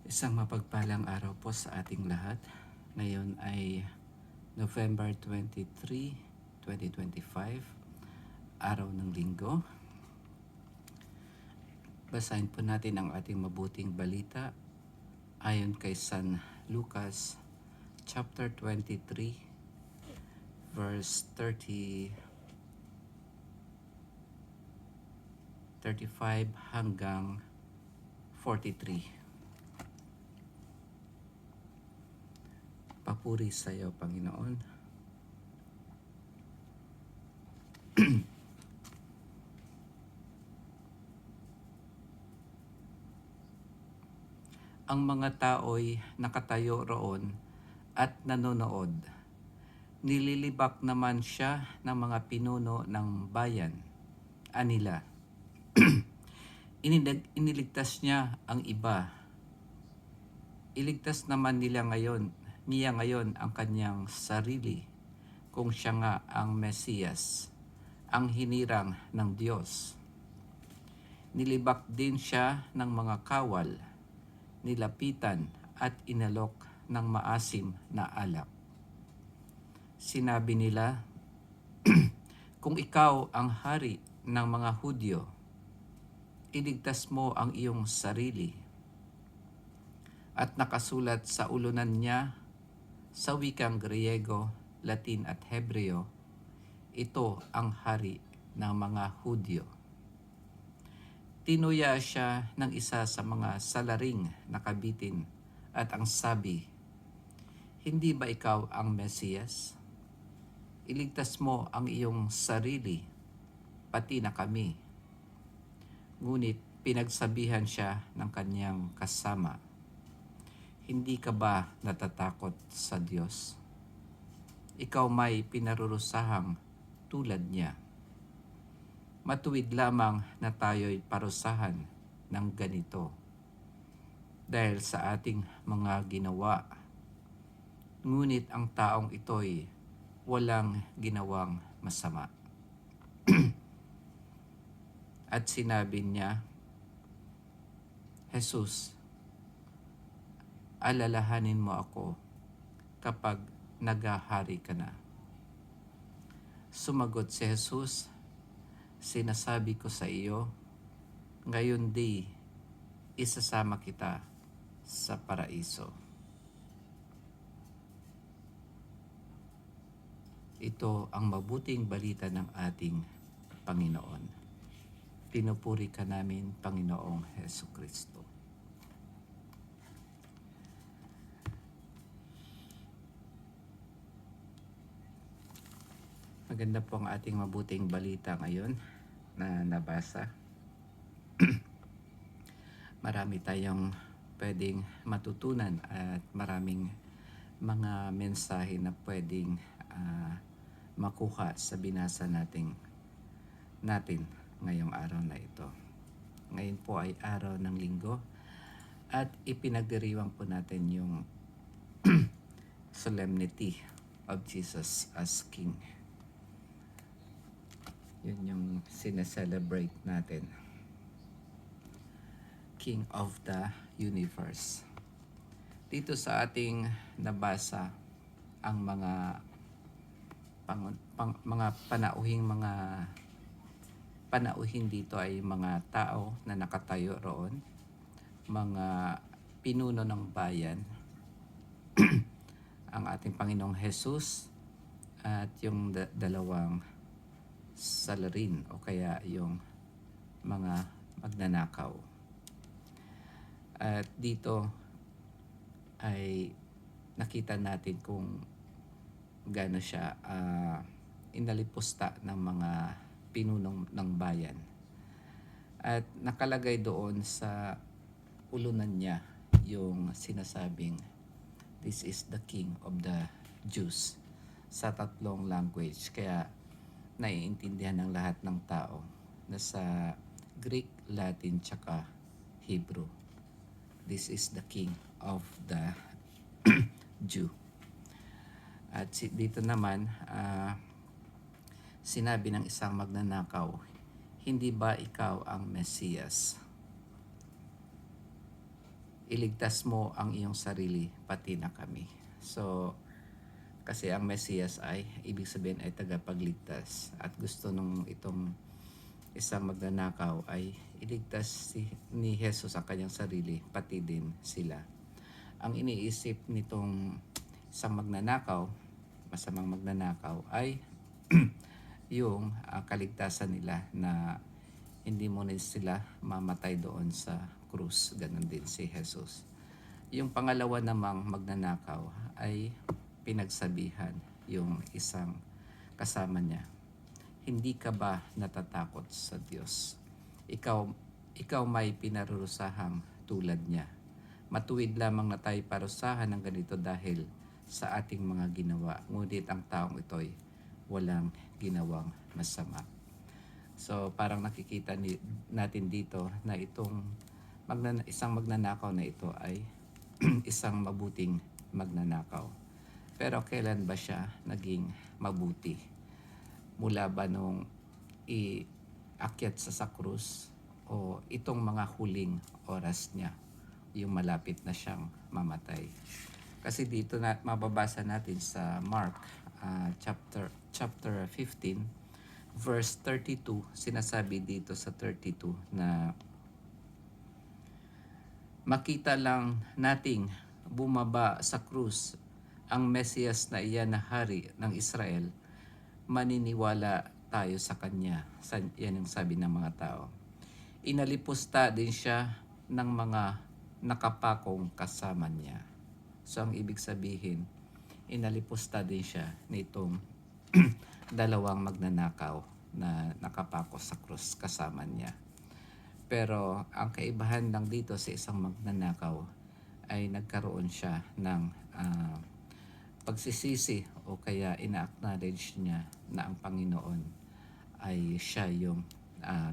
Isang mapagpalang araw po sa ating lahat. Ngayon ay November 23, 2025, araw ng linggo. Basahin po natin ang ating mabuting balita ayon kay San Lucas chapter 23 verse 35 hanggang 43. Papuri sa iyo, Panginoon. Ang mga tao'y nakatayo roon at nanonood. Nililibak naman siya ng mga pinuno ng bayan. Anila, iniligtas niya ang iba. Iligtas naman niya ngayon ang kanyang sarili kung siya nga ang Mesiyas, ang hinirang ng Diyos. Nilibak din siya ng mga kawal, nilapitan at inalok ng maasim na alak. Sinabi nila, kung ikaw ang hari ng mga Hudyo, iligtas mo ang iyong sarili. At nakasulat sa ulunan niya sa wikang Griego, Latin at Hebreo, ito ang hari ng mga Hudyo. Tinuya siya ng isa sa mga salaring nakabitin at ang sabi, hindi ba ikaw ang Mesiyas? Iligtas mo ang iyong sarili, pati na kami. Ngunit pinagsabihan siya ng kanyang kasama, hindi ka ba natatakot sa Diyos? Ikaw may pinarurusahang tulad niya. Matuwid lamang na tayo'y parusahan ng ganito dahil sa ating mga ginawa. Ngunit ang taong ito'y walang ginawang masama. At sinabi niya, Jesus, alalahanin mo ako kapag naghahari ka na. Sumagot si Jesus, sinasabi ko sa iyo, ngayon di isasama kita sa paraiso. Ito ang mabuting balita ng ating Panginoon. Pinupuri ka namin, Panginoong Hesukristo. Maganda po ang ating mabuting balita ngayon na nabasa. Marami tayong pwedeng matutunan at maraming mga mensahe na pwedeng makuha sa binasa natin ngayong araw na ito. Ngayon po ay araw ng linggo at ipinagdiriwang po natin yung solemnity of Jesus as King. Yun yung sineselebrate natin. King of the universe. Dito sa ating nabasa ang mga panauhin dito ay mga tao na nakatayo roon, mga pinuno ng bayan, ang ating Panginoong Jesus at yung dalawang salarin o kaya yung mga magnanakaw. At dito ay nakita natin kung gaano siya inalipusta ng mga pinunong ng bayan. At nakalagay doon sa ulunan niya yung sinasabing, this is the King of the Jews, sa 3 language. Kaya naiintindihan ng lahat ng tao na sa Greek, Latin, tsaka Hebrew. This is the King of the Jew. At dito naman, sinabi ng isang magnanakaw, hindi ba ikaw ang Mesiyas? iligtas mo ang iyong sarili, pati na kami. So, kasi ang Mesiyas ay, ibig sabihin ay tagapagligtas. At gusto nung itong isang magnanakaw ay iligtas ni Jesus ang kanyang sarili, pati din sila. Ang iniisip nitong isang magnanakaw, masamang magnanakaw, ay yung kaligtasan nila na hindi mo na sila mamatay doon sa krus. Ganon din si Jesus. Yung pangalawa namang magnanakaw ay pinagsabihan yung isang kasama niya. Hindi ka ba natatakot sa Diyos? Ikaw may pinarurusahang tulad niya. Matuwid lamang na tayo parusahan ng ganito dahil sa ating mga ginawa. Ngunit ang taong ito'y walang ginawang masama. So parang nakikita natin dito na itong isang magnanakaw na ito ay isang mabuting magnanakaw. Pero kailan ba siya naging mabuti? Mula ba nung iakyat sa krus o itong mga huling oras niya, yung malapit na siyang mamatay? Kasi dito na mababasa natin sa Mark chapter 15 verse 32, sinasabi dito sa 32 na makita lang nating bumaba sa krus ang Mesiyas na iyan na hari ng Israel, maniniwala tayo sa kanya. Yan yung sabi ng mga tao. Inalipusta din siya ng mga nakapakong kasama niya. So ang ibig sabihin, inalipusta din siya nitong dalawang magnanakaw na nakapako sa krus kasama niya. Pero ang kaibahan lang dito sa isang magnanakaw ay nagkaroon siya ng pagsisisi o kaya ina-acknowledge niya na ang Panginoon ay siya yung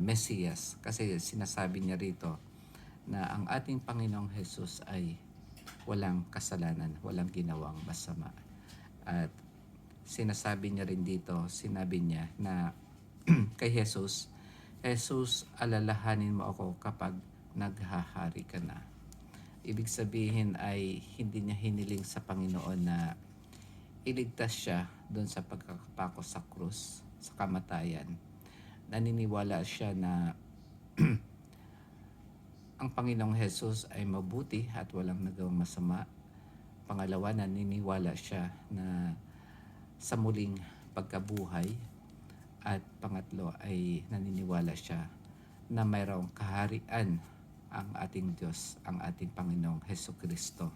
Mesiyas. Kasi sinasabi niya rito na ang ating Panginoong Jesus ay walang kasalanan, walang ginawang masama. At sinasabi niya rin dito, sinabi niya na kay Jesus, alalahanin mo ako kapag naghahari ka na. Ibig sabihin ay hindi niya hiniling sa Panginoon na iligtas siya doon sa pagkakapako sa krus, sa kamatayan. Naniniwala siya na ang Panginoong Jesus ay mabuti at walang nagawang masama. Pangalawa, naniniwala siya na sa muling pagkabuhay. At pangatlo ay naniniwala siya na mayroong kaharian ang ating Diyos, ang ating Panginoong Hesukristo.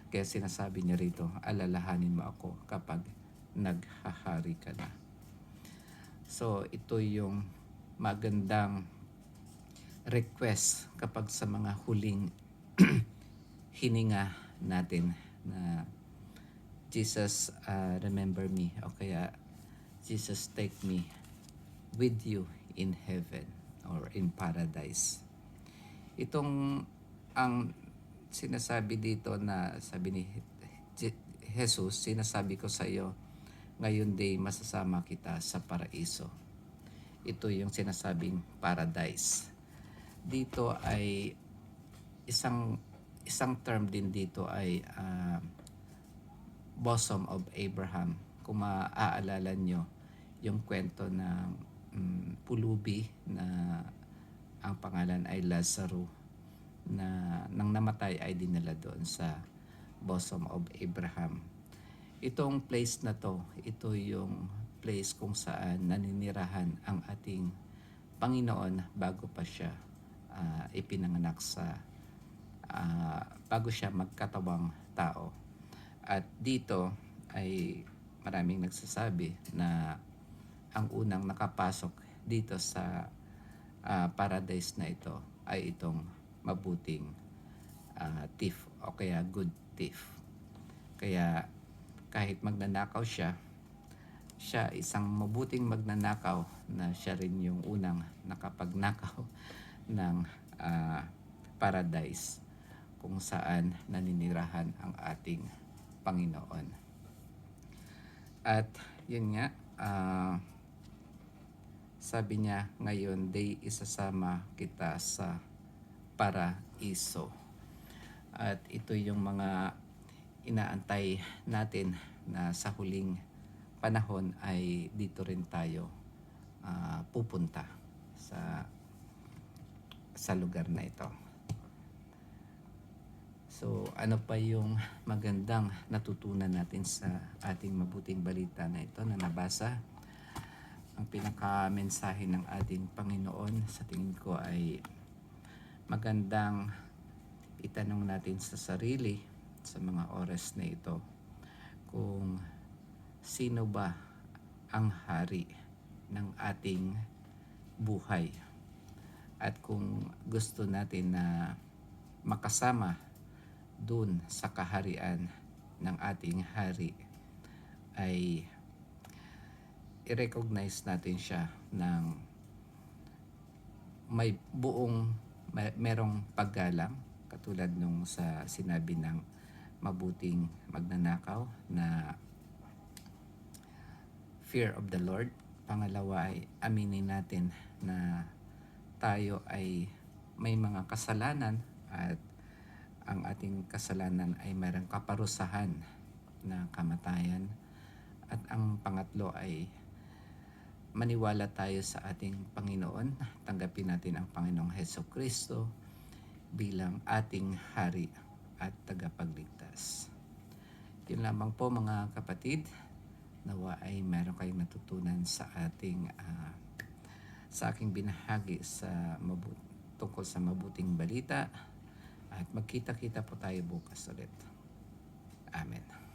Kaya sinasabi niya rito, alalahanin mo ako kapag naghahari ka na. So ito yung magandang request kapag sa mga huling hininga natin na Jesus, remember me, o kaya Jesus, take me with you in heaven or in paradise. Itong ang sinasabi dito na sabi ni Jesus, sinasabi ko sa iyo, ngayon day masasama kita sa paraiso. Ito yung sinasabing paradise. Dito ay isang term din dito ay bosom of Abraham. Kung maaalala nyo yung kwento ng pulubi na ang pangalan ay Lazaro, na nang namatay ay dinala doon sa bosom of Abraham. Itong place na to, ito yung place kung saan naninirahan ang ating Panginoon bago pa siya ipinanganak bago siya magkatawang tao. At dito ay maraming nagsasabi na ang unang nakapasok dito sa paradise na ito ay itong mabuting thief o kaya good thief. Kaya kahit magnanakaw siya isang mabuting magnanakaw na siya rin yung unang nakapagnakaw ng paradise kung saan naninirahan ang ating Panginoon. At yun nga, sabi niya, ngayon day isasama kita sa paraiso. At ito yung mga inaantay natin na sa huling panahon ay dito rin tayo pupunta sa lugar na ito. So, ano pa yung magandang natutunan natin sa ating mabuting balita na ito na nabasa? Ang pinaka-mensahe ng ating Panginoon sa tingin ko ay magandang itanong natin sa sarili sa mga oras na ito kung sino ba ang hari ng ating buhay, at kung gusto natin na makasama dun sa kaharian ng ating hari ay i-recognize natin siya ng merong paggalang, katulad nung sa sinabi ng mabuting magnanakaw na fear of the Lord. Pangalawa ay aminin natin na tayo ay may mga kasalanan at ang ating kasalanan ay mayroong kaparusahan na kamatayan. At ang pangatlo ay maniwala tayo sa ating Panginoon. Tanggapin natin ang Panginoong Hesukristo bilang ating hari at tagapagligtas. Yun lamang po mga kapatid. Nawa ay meron kayong natutunan sa aking binahagi tungkol sa mabuting balita. At magkita-kita po tayo bukas ulit. Amen.